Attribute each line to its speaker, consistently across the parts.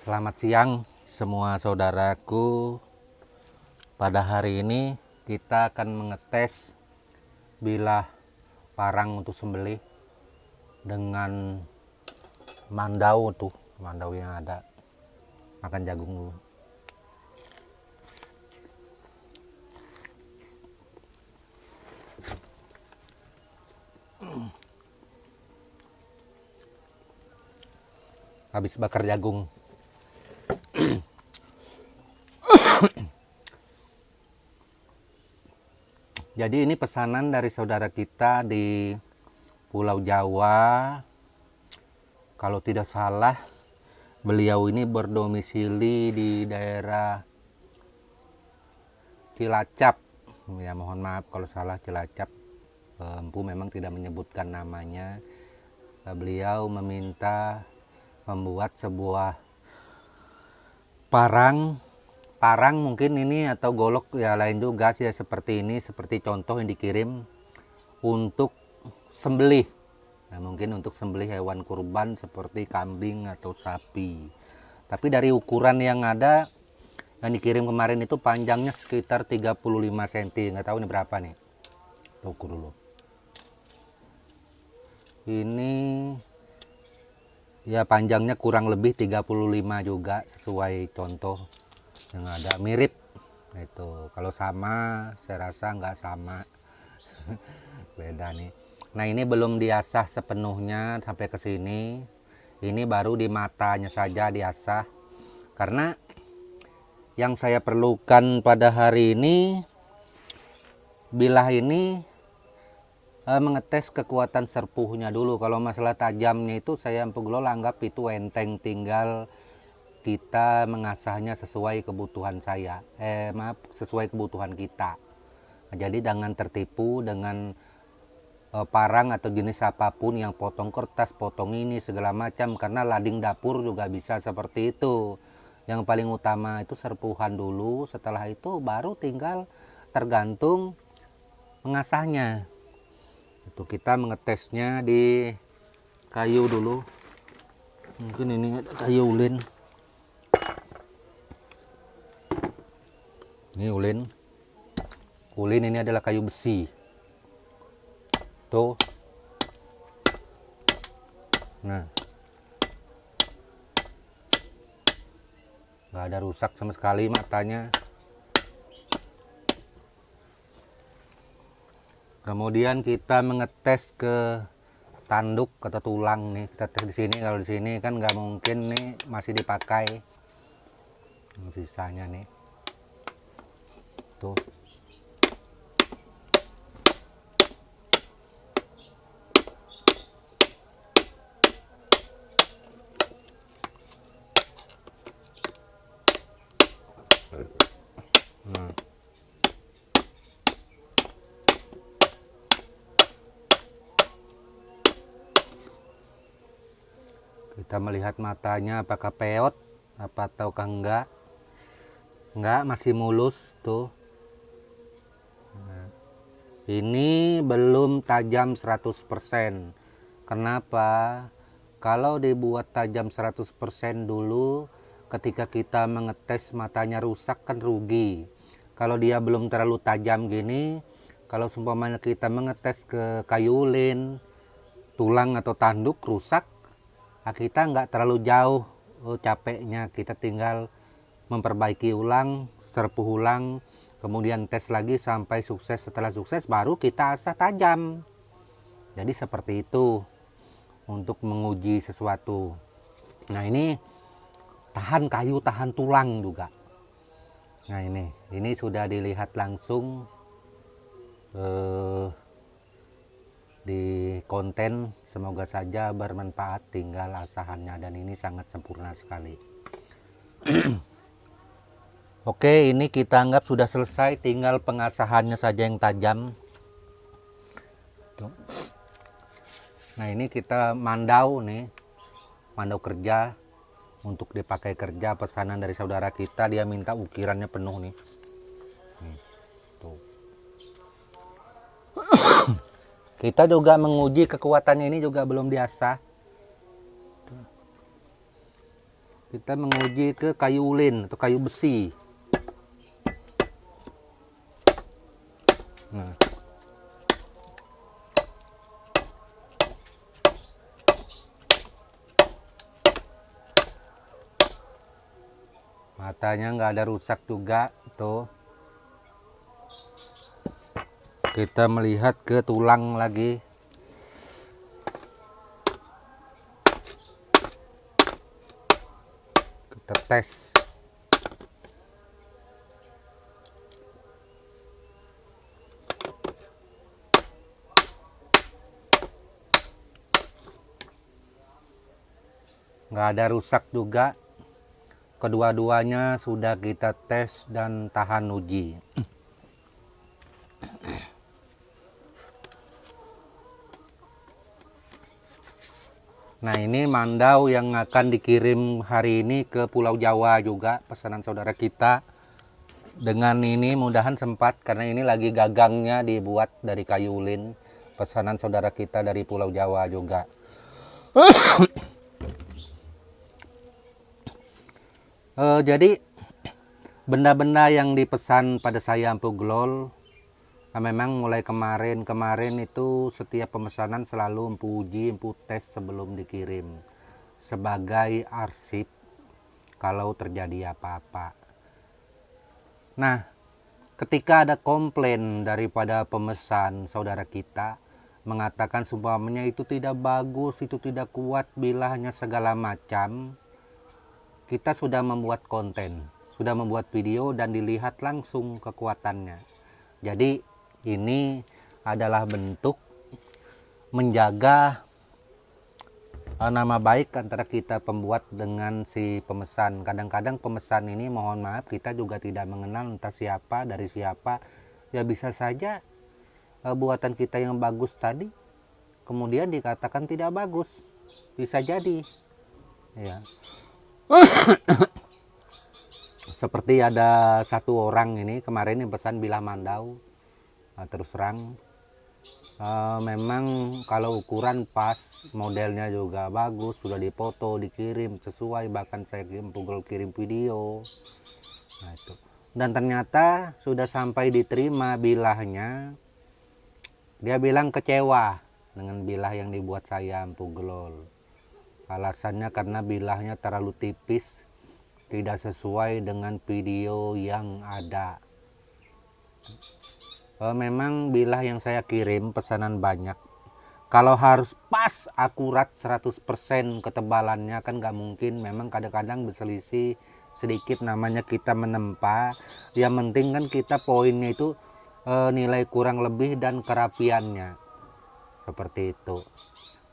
Speaker 1: Selamat siang semua saudaraku. Pada hari ini kita akan mengetes bilah parang untuk sembelih dengan mandau mandau yang ada. Makan jagung dulu. Habis bakar jagung. Jadi ini pesanan dari saudara kita di Pulau Jawa. Kalau tidak salah, beliau ini berdomisili di daerah Cilacap. Ya, mohon maaf kalau salah, Cilacap. Empu memang tidak menyebutkan namanya. Beliau meminta membuat sebuah parang mungkin ini, atau golok ya lain juga sih ya, seperti ini, seperti contoh yang dikirim untuk sembelih. Nah, mungkin untuk sembelih hewan kurban seperti kambing atau sapi. Tapi dari ukuran yang ada yang dikirim kemarin itu panjangnya sekitar 35 cm. Nggak tahu ini berapa nih. Ukur dulu. Ini ya panjangnya kurang lebih 35 juga, sesuai contoh yang ada, mirip itu. Kalau sama saya rasa nggak sama. Beda nih. Nah, ini belum diasah sepenuhnya sampai ke sini. Ini baru di matanya saja diasah, karena yang saya perlukan pada hari ini, bilah ini mengetes kekuatan serpuhnya dulu. Kalau masalah tajamnya itu saya anggap itu enteng, tinggal kita mengasahnya sesuai kebutuhan sesuai kebutuhan kita. Nah, jadi jangan tertipu dengan parang atau jenis apapun yang potong kertas, potong ini segala macam, karena lading dapur juga bisa seperti itu. Yang paling utama itu serpuhan dulu, setelah itu baru tinggal tergantung mengasahnya. Itu kita mengetesnya di kayu dulu. Mungkin ini ada kayu ulin. Ini ulin. Ulin ini adalah kayu besi. Tuh. Nah. Nggak ada rusak sama sekali matanya. Kemudian kita mengetes ke tanduk atau tulang nih. Kita tes di sini. Kalau di sini kan nggak mungkin nih masih dipakai. Sisanya nih. Tuh. Nah. Kita melihat matanya apakah peot apa ataukah enggak, masih mulus tuh. Nah, ini belum tajam 100%. Kenapa? Kalau dibuat tajam 100% dulu, ketika kita mengetes matanya rusak kan rugi. Kalau dia belum terlalu tajam gini, kalau seumpamanya kita mengetes ke kayu ulin, tulang atau tanduk rusak, kita nggak terlalu jauh capeknya. Kita tinggal memperbaiki ulang, serpuh ulang, kemudian tes lagi sampai sukses. Setelah sukses baru kita asah tajam. Jadi seperti itu untuk menguji sesuatu. Nah, ini tahan kayu, tahan tulang juga. Nah, ini sudah dilihat langsung di konten. Semoga saja bermanfaat, tinggal asahannya, dan ini sangat sempurna sekali. Oke, ini kita anggap sudah selesai, tinggal pengasahannya saja yang tajam. Tuh. Nah, ini kita mandau nih, mandau kerja untuk dipakai kerja, pesanan dari saudara kita. Dia minta ukirannya penuh nih. Tuh. Kita juga menguji kekuatannya, ini juga belum diasah. kita menguji ke kayu ulin atau kayu besi. Nah, matanya nggak ada rusak juga tuh. Kita melihat ke tulang lagi. Kita tes. Nggak ada rusak juga. Kedua-duanya sudah kita tes dan tahan uji. Nah, ini mandau yang akan dikirim hari ini ke Pulau Jawa juga, pesanan saudara kita. Dengan ini mudahan sempat, karena ini lagi gagangnya dibuat dari kayu ulin, pesanan saudara kita dari Pulau Jawa juga. Jadi benda-benda yang dipesan pada saya Empu Glol, memang mulai kemarin itu setiap pemesanan selalu empu uji, empu tes sebelum dikirim sebagai arsip kalau terjadi apa-apa. Nah, ketika ada komplain daripada pemesan saudara kita mengatakan seumpamanya itu tidak bagus, itu tidak kuat, bilahnya segala macam, kita sudah membuat konten, sudah membuat video dan dilihat langsung kekuatannya. Jadi ini adalah bentuk menjaga nama baik antara kita pembuat dengan si pemesan. Kadang-kadang pemesan ini, mohon maaf, kita juga tidak mengenal entah siapa, dari siapa. Ya bisa saja buatan kita yang bagus tadi kemudian dikatakan tidak bagus. Bisa jadi. Ya. Seperti ada satu orang ini kemarin yang pesan bilah mandau. Terus terang memang kalau ukuran pas, modelnya juga bagus, sudah dipoto, dikirim sesuai, bahkan saya kirim video. Nah, itu. Dan ternyata sudah sampai diterima bilahnya, dia bilang kecewa dengan bilah yang dibuat saya Empu Glol. Alasannya karena bilahnya terlalu tipis, tidak sesuai dengan video yang ada. Memang bilah yang saya kirim pesanan banyak. Kalau harus pas akurat 100% ketebalannya kan nggak mungkin. Memang kadang-kadang berselisih sedikit, namanya kita menempa. Yang penting kan kita poinnya itu nilai kurang lebih dan kerapiannya. Seperti itu.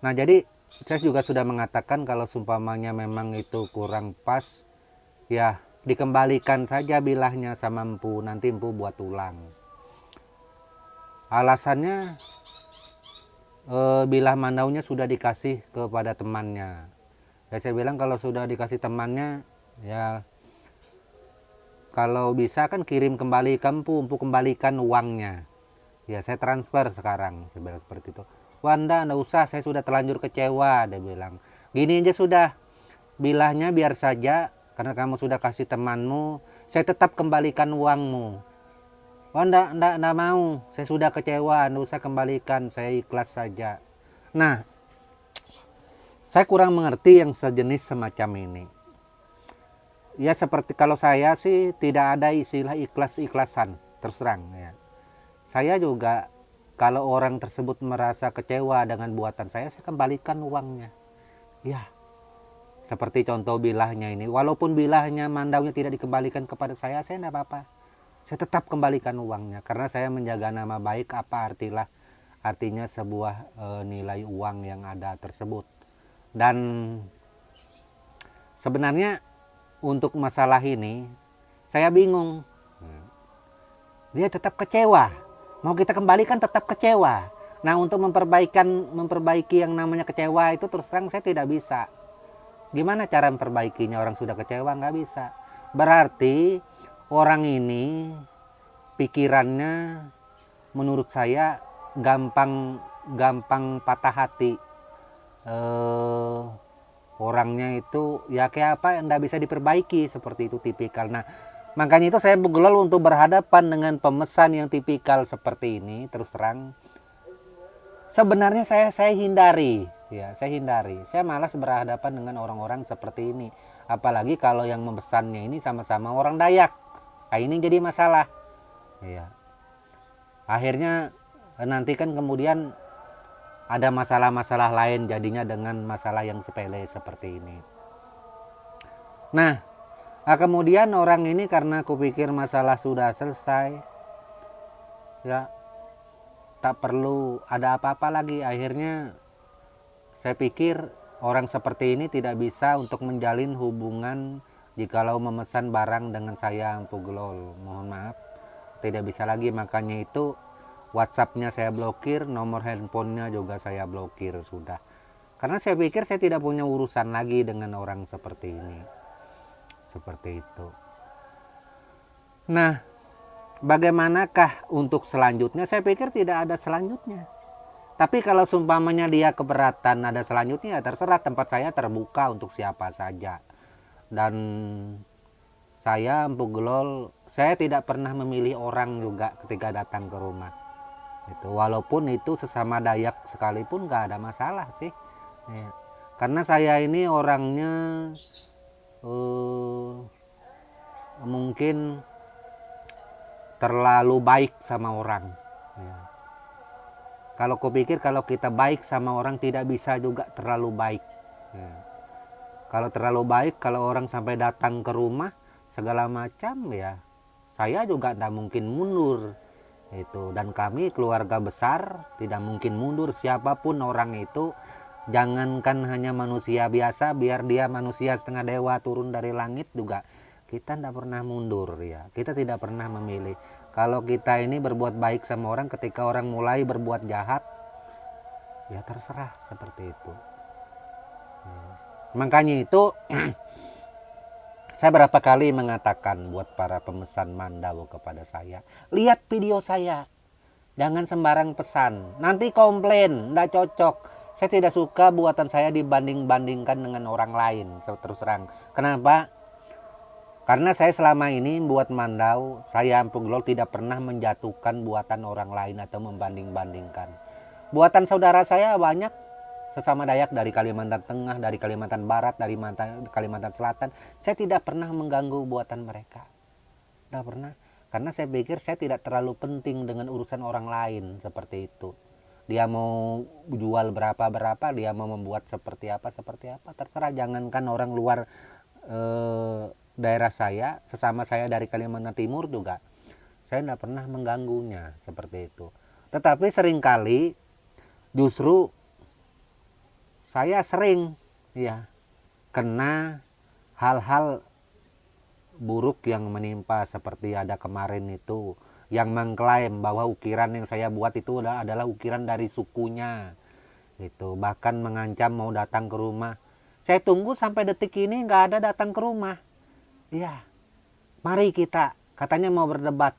Speaker 1: Nah, jadi saya juga sudah mengatakan kalau seumpamanya memang itu kurang pas, ya dikembalikan saja bilahnya sama empu, nanti empu buat ulang. Alasannya bilah mandaunya sudah dikasih kepada temannya. Ya saya bilang kalau sudah dikasih temannya, ya kalau bisa kan kirim kembali ke empu kembalikan uangnya. Ya saya transfer sekarang, saya bilang seperti itu. Wah enggak usah, saya sudah terlanjur kecewa, dia bilang. Gini aja sudah, bilahnya biar saja, karena kamu sudah kasih temanmu, saya tetap kembalikan uangmu. Oh enggak mau, saya sudah kecewa, enggak usah kembalikan, saya ikhlas saja. Nah, saya kurang mengerti yang sejenis semacam ini. Ya seperti kalau saya sih tidak ada istilah ikhlas-ikhlasan, terus terang ya. Saya juga kalau orang tersebut merasa kecewa dengan buatan saya kembalikan uangnya. Ya, seperti contoh bilahnya ini, walaupun bilahnya mandaunya tidak dikembalikan kepada saya enggak apa-apa. Saya tetap kembalikan uangnya karena saya menjaga nama baik, artinya sebuah nilai uang yang ada tersebut. Dan sebenarnya untuk masalah ini saya bingung. Dia tetap kecewa, mau kita kembalikan tetap kecewa. Nah, untuk memperbaiki yang namanya kecewa itu terus terang saya tidak bisa. Gimana cara memperbaikinya? Orang sudah kecewa nggak bisa. Berarti orang ini pikirannya menurut saya gampang patah hati. orangnya itu ya kayak apa, nggak bisa diperbaiki, seperti itu tipikal. Nah, makanya itu saya begolol untuk berhadapan dengan pemesan yang tipikal seperti ini. Terus terang, sebenarnya saya hindari, ya saya hindari. Saya malas berhadapan dengan orang-orang seperti ini. Apalagi kalau yang memesannya ini sama-sama orang Dayak. Nah, ini jadi masalah. Ya. Akhirnya nanti kan kemudian ada masalah-masalah lain jadinya dengan masalah yang sepele seperti ini. Nah, kemudian orang ini karena kupikir masalah sudah selesai, ya tak perlu ada apa-apa lagi. Akhirnya saya pikir orang seperti ini tidak bisa untuk menjalin hubungan jikalau memesan barang dengan saya, Empu Gelol. Mohon maaf, tidak bisa lagi. Makanya itu WhatsApp-nya saya blokir, nomor handphonenya juga saya blokir sudah. Karena saya pikir saya tidak punya urusan lagi dengan orang seperti ini. Seperti itu. Nah, bagaimanakah untuk selanjutnya? Saya pikir tidak ada selanjutnya. Tapi kalau seumpamanya dia keberatan ada selanjutnya, ya terserah, tempat saya terbuka untuk siapa saja. Dan saya, Empu Gelol, saya tidak pernah memilih orang juga ketika datang ke rumah. Walaupun itu sesama Dayak sekalipun nggak ada masalah sih. Ya. Karena saya ini orangnya mungkin terlalu baik sama orang. Ya. Kalau kupikir kalau kita baik sama orang tidak bisa juga terlalu baik. Ya. Kalau terlalu baik, kalau orang sampai datang ke rumah segala macam, ya saya juga tidak mungkin mundur. Dan kami keluarga besar tidak mungkin mundur, siapapun orang itu. Jangankan hanya manusia biasa, biar dia manusia setengah dewa turun dari langit juga kita tidak pernah mundur, ya kita tidak pernah memilih. Kalau kita ini berbuat baik sama orang, ketika orang mulai berbuat jahat, ya terserah, seperti itu. Makanya itu saya berapa kali mengatakan buat para pemesan mandau kepada saya, lihat video saya, jangan sembarang pesan, nanti komplain, tidak cocok. Saya tidak suka buatan saya dibanding-bandingkan dengan orang lain, terus terang. Kenapa? Karena saya selama ini buat mandau, saya Empu Gelol tidak pernah menjatuhkan buatan orang lain atau membanding-bandingkan. Buatan saudara saya banyak, sesama Dayak dari Kalimantan Tengah, dari Kalimantan Barat, dari Kalimantan Selatan. Saya tidak pernah mengganggu buatan mereka. Tidak pernah. Karena saya pikir saya tidak terlalu penting dengan urusan orang lain seperti itu. Dia mau jual berapa-berapa, dia mau membuat seperti apa, terserah. Jangankan orang luar daerah saya, sesama saya dari Kalimantan Timur juga, saya tidak pernah mengganggunya seperti itu. Tetapi seringkali justru saya sering kena hal-hal buruk yang menimpa, seperti ada kemarin itu yang mengklaim bahwa ukiran yang saya buat itu adalah ukiran dari sukunya. Bahkan mengancam mau datang ke rumah. Saya tunggu sampai detik ini nggak ada datang ke rumah. Ya, mari kita, katanya mau berdebat.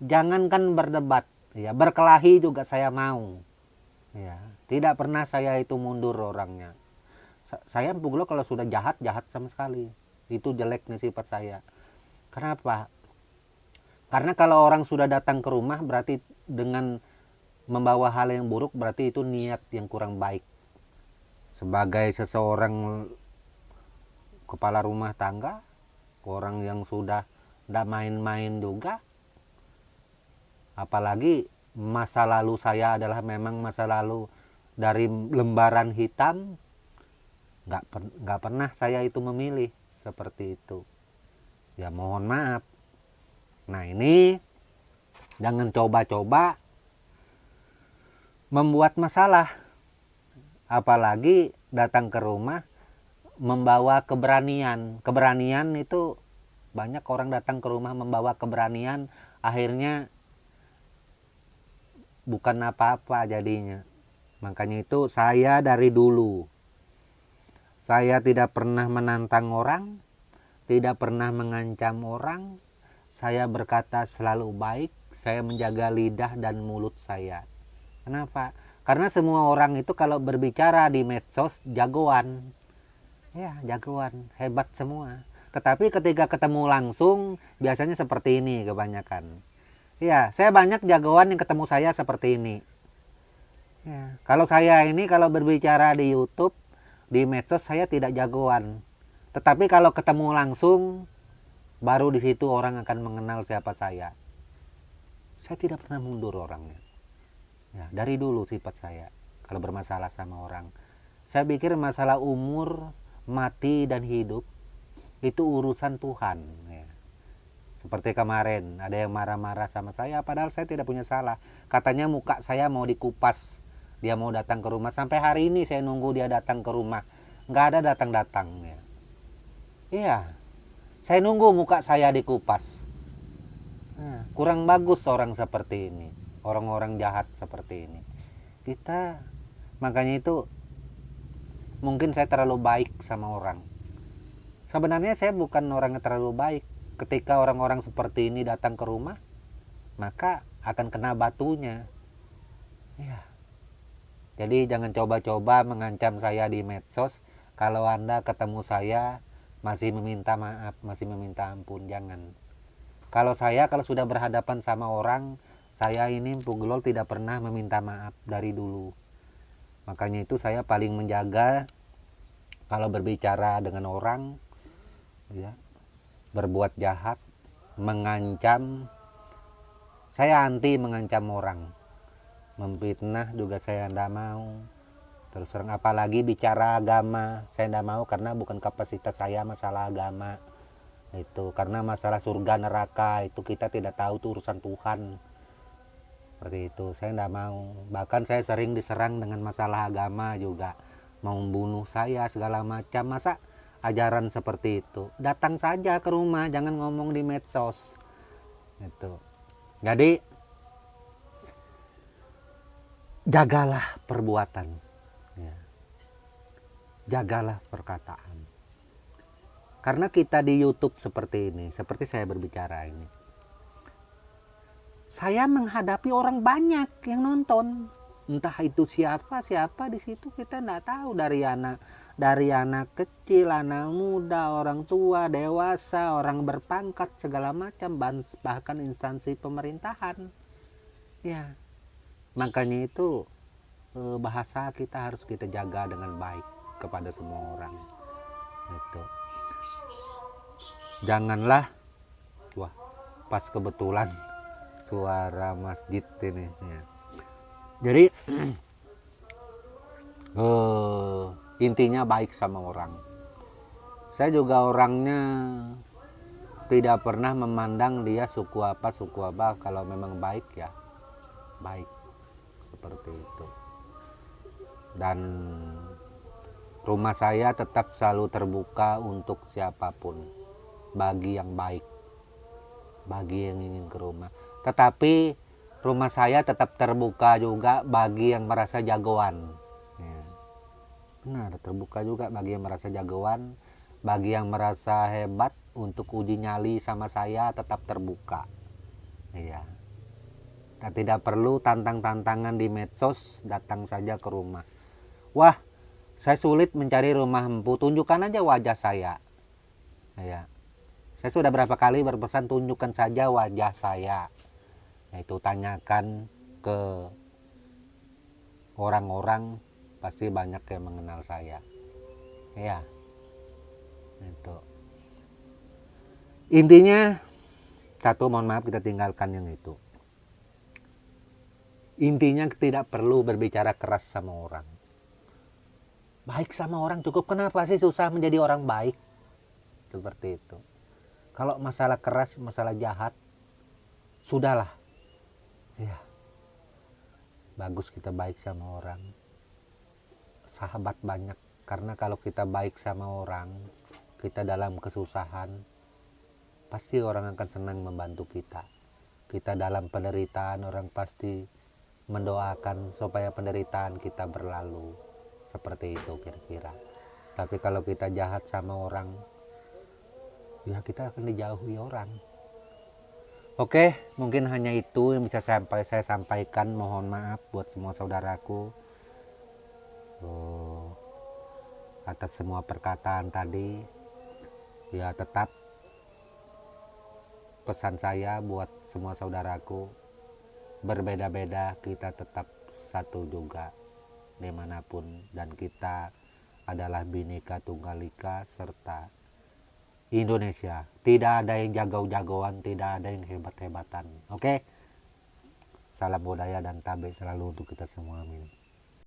Speaker 1: Jangankan berdebat, ya berkelahi juga saya mau. Ya, tidak pernah saya itu mundur orangnya. Saya Empu Gelol kalau sudah jahat sama sekali. Itu jeleknya sifat saya. Kenapa? Karena kalau orang sudah datang ke rumah berarti dengan membawa hal yang buruk, berarti itu niat yang kurang baik. Sebagai seseorang kepala rumah tangga, orang yang sudah tidak main-main juga, apalagi masa lalu saya adalah memang masa lalu dari lembaran hitam, nggak pernah saya itu memilih seperti itu. Ya mohon maaf. Nah ini jangan coba-coba membuat masalah, apalagi datang ke rumah membawa keberanian. Keberanian itu banyak orang datang ke rumah membawa keberanian, akhirnya bukan apa-apa jadinya. Makanya itu saya dari dulu, saya tidak pernah menantang orang, tidak pernah mengancam orang. Saya berkata selalu baik, saya menjaga lidah dan mulut saya. Kenapa? Karena semua orang itu kalau berbicara di medsos jagoan. Ya, jagoan, hebat semua. Tetapi ketika ketemu langsung, biasanya seperti ini kebanyakan. Ya, saya banyak jagoan yang ketemu saya seperti ini. Ya, kalau saya ini kalau berbicara di YouTube, di medsos saya tidak jagoan. Tetapi kalau ketemu langsung, baru di situ orang akan mengenal siapa saya. Saya tidak pernah mundur orangnya. Ya, dari dulu sifat saya kalau bermasalah sama orang. Saya pikir masalah umur, mati dan hidup itu urusan Tuhan. Ya. Seperti kemarin ada yang marah-marah sama saya, padahal saya tidak punya salah. Katanya muka saya mau dikupas, dia mau datang ke rumah. Sampai hari ini saya nunggu dia datang ke rumah, nggak ada datang-datang. Ya. Iya, saya nunggu muka saya dikupas. Nah, kurang bagus orang seperti ini, orang-orang jahat seperti ini. Kita makanya itu mungkin saya terlalu baik sama orang. Sebenarnya saya bukan orang yang terlalu baik. Ketika orang-orang seperti ini datang ke rumah, maka akan kena batunya. Ya. Jadi jangan coba-coba mengancam saya di medsos. Kalau Anda ketemu saya masih meminta maaf, masih meminta ampun, jangan. Kalau sudah berhadapan sama orang, saya ini Pugelol tidak pernah meminta maaf dari dulu. Makanya itu saya paling menjaga kalau berbicara dengan orang, ya, berbuat jahat, mengancam. Saya anti mengancam orang, memfitnah juga saya tidak mau. Terus terang, apalagi bicara agama, saya tidak mau karena bukan kapasitas saya masalah agama. Itu karena masalah surga neraka itu kita tidak tahu, itu urusan Tuhan. Seperti itu, saya tidak mau. Bahkan saya sering diserang dengan masalah agama juga, mau membunuh saya segala macam. Masa ajaran seperti itu? Datang saja ke rumah, jangan ngomong di medsos. Itu. Jadi jagalah perbuatan, ya. Jagalah perkataan. Karena kita di YouTube seperti ini, seperti saya berbicara ini, saya menghadapi orang banyak yang nonton. Entah itu siapa di situ kita tidak tahu, dari anak kecil, anak muda, orang tua, dewasa, orang berpangkat segala macam, bahkan instansi pemerintahan. Ya, makanya itu bahasa kita harus kita jaga dengan baik kepada semua orang. Itu. Janganlah, wah, pas kebetulan suara masjid ini. Ya. Jadi intinya baik sama orang. Saya juga orangnya tidak pernah memandang dia suku apa. Kalau memang baik ya baik, seperti itu. Dan rumah saya tetap selalu terbuka untuk siapapun, bagi yang baik, bagi yang ingin ke rumah. Tetapi rumah saya tetap terbuka juga bagi yang merasa jagoan. Ya. Benar, terbuka juga bagi yang merasa jagoan, bagi yang merasa hebat untuk uji nyali sama saya, tetap terbuka. Iya. Dan tidak perlu tantang-tantangan di medsos, datang saja ke rumah. Wah, saya sulit mencari rumah empu, tunjukkan aja wajah saya. Ya. Saya sudah berapa kali berpesan, tunjukkan saja wajah saya. Itu tanyakan ke orang-orang, pasti banyak yang mengenal saya. Ya. Itu. Intinya satu, mohon maaf kita tinggalkan yang itu. Intinya tidak perlu berbicara keras sama orang. Baik sama orang cukup. Kenapa sih susah menjadi orang baik? Seperti itu. Kalau masalah keras, masalah jahat, sudahlah. Ya. Bagus kita baik sama orang. Sahabat banyak. Karena kalau kita baik sama orang, kita dalam kesusahan, pasti orang akan senang membantu kita. Kita dalam penderitaan, orang pasti mendoakan supaya penderitaan kita berlalu. Seperti itu kira-kira. Tapi kalau kita jahat sama orang, ya kita akan dijauhi orang. Oke, mungkin hanya itu yang bisa saya sampaikan. Mohon maaf buat semua saudaraku. atas semua perkataan tadi. Ya tetap pesan saya buat semua saudaraku, berbeda-beda kita tetap satu juga dimanapun, dan kita adalah Bhinneka Tunggal Ika serta Indonesia. Tidak ada yang jago-jagoan, tidak ada yang hebat-hebatan. Oke? Salam budaya dan tabe selalu untuk kita semua. Amin.